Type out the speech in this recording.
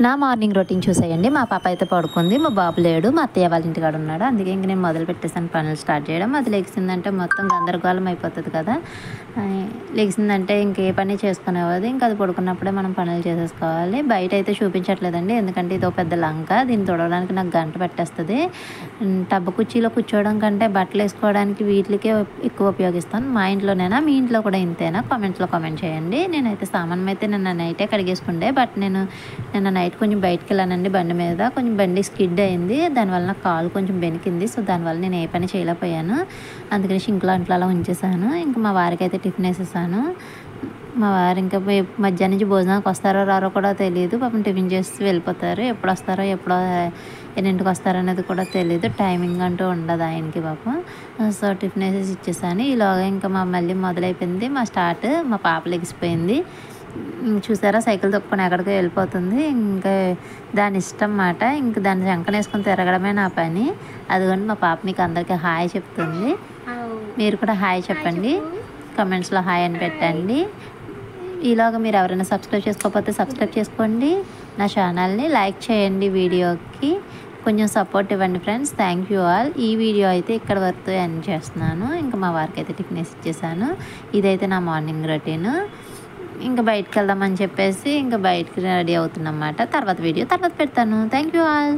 నా morning routine చూసేయండి. మా పాప అయితే పడుకుంది, మా బాబు లేడు, మా అత్తయ్య వాళ్ళ ఇంటికాడ ఉన్నాడు. అందుకే ఇంక నేను మొదలు పెట్టేసాను పనులు స్టార్ట్ చేయడం. అది లెగిసిందంటే మొత్తం గందరగోళం అయిపోతుంది కదా. లెగిసిందంటే ఇంకే పని చేసుకునేవాది. ఇంకా అది పడుకున్నప్పుడే మనం పనులు చేసేసుకోవాలి. బయట అయితే చూపించట్లేదండి, ఎందుకంటే ఇదో పెద్ద లంక, దీన్ని తుడవడానికి నాకు గంట పట్టేస్తుంది. టబ్బు కుర్చీలో కూర్చోవడం కంటే బట్టలు వేసుకోవడానికి వీటికే ఎక్కువ ఉపయోగిస్తాను. మా ఇంట్లోనేనా, మీ ఇంట్లో కూడా ఇంతేనా? కామెంట్స్లో కామెంట్ చేయండి. నేనైతే సామాన్ అయితే నిన్న నైటే కడిగేసుకుండే, బట్ నేను నిన్న నైట్ కొంచెం బయటకు వెళ్ళానండి బండి మీద. కొంచెం బండి స్కిడ్ అయింది, దానివల్ల నా కాలు కొంచెం బెనికింది. సో దానివల్ల నేను ఏ పని చేయలేకపోయాను. అందుకని షింక్లో అంట్లో అలా ఉంచేసాను. ఇంకా మా వారికి అయితే టిఫిన్ వేసేసాను. మా వారు ఇంకా మధ్యాహ్నం నుంచి భోజనానికి వస్తారో రారో కూడా తెలియదు. పాపం టిఫిన్ చేసి వెళ్ళిపోతారు. ఎప్పుడు వస్తారో ఎన్నింటికి వస్తారో అనేది కూడా తెలియదు. టైమింగ్ అంటూ ఉండదు ఆయనకి పాపం. సో టిఫిన్ వేసేసి ఇచ్చేసాను. ఈలోగా ఇంకా మళ్ళీ మొదలైపోయింది మా స్టార్ట్. మా పాప లెగిసిపోయింది. చూసారా, సైకిల్ తొక్కుని ఎక్కడికో వెళ్ళిపోతుంది. ఇంకా దాని ఇష్టం మాట. ఇంక దాన్ని శంకనేసుకొని తిరగడమే నా పని. అదిగోండి మా పాప మీకు అందరికీ హాయ్ చెప్తుంది. మీరు కూడా హాయ్ చెప్పండి, కామెంట్స్లో హాయ్ అని పెట్టండి. ఈలోగా మీరు ఎవరైనా సబ్స్క్రైబ్ చేసుకోకపోతే సబ్స్క్రైబ్ చేసుకోండి. నా ఛానల్ని లైక్ చేయండి, వీడియోకి కొంచెం సపోర్ట్ ఇవ్వండి ఫ్రెండ్స్. Thank you all. ఈ వీడియో అయితే ఇక్కడ వరకు ఎండ్ చేస్తున్నాను. ఇంకా మా వారికి అయితే టిఫిన్ వేసి ఇచ్చేసాను. ఇదైతే నా మార్నింగ్ రొటీన్. ఇంకా బయటకు వెళ్దామని చెప్పేసి ఇంకా బయటకు రెడీ అవుతున్నమాట. తర్వాత వీడియో తర్వాత పెడతాను. Thank you all.